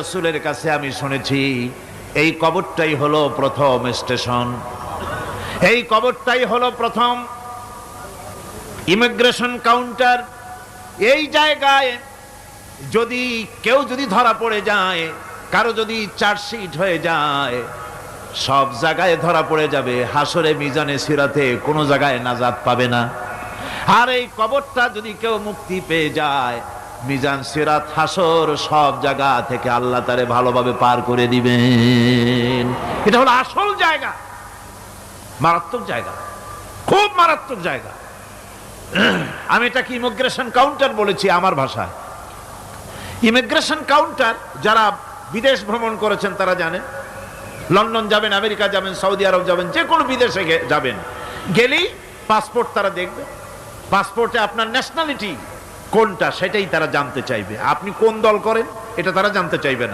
রাসূলের কাছে আমি শুনেছি এই কবরটাই হলো প্রথম স্টেশন, এই কবরটাই হলো প্রথম ইমিগ্রেশন কাউন্টার। এই জায়গায় যদি কেউ ধরা পড়ে যায়, কারো যদি চার্জশিট হয়ে যায়, সব জায়গায় ধরা পড়ে যাবে, হাসরে মিজানে সিরাতে কোনো জায়গায় নাজাত পাবে না। আর এই কবরটা যদি কেউ মুক্তি পেয়ে যায়, মিজান সিরাত হাসর সব জায়গা থেকে আল্লাহ তারে ভালোভাবে পার করে দিবেন। এটা হলো আসল জায়গা, মারাত্মক জায়গা, খুব মারাত্মক জায়গা। আমি এটাকে ইমিগ্রেশন কাউন্টার বলেছি আমার ভাষায়। ইমিগ্রেশন কাউন্টার যারা বিদেশ ভ্রমণ করেছেন তারা জানেন। লন্ডন যাবেন, আমেরিকা যাবেন, সৌদি আরব যাবেন, যে কোনো বিদেশে যাবেন, গেলেই পাসপোর্ট তারা দেখবে। পাসপোর্টে আপনার ন্যাশনালিটি কোনটা সেটাই তারা জানতে চাইবে। আপনি কোন দল করেন এটা তারা জানতে চাইবে না।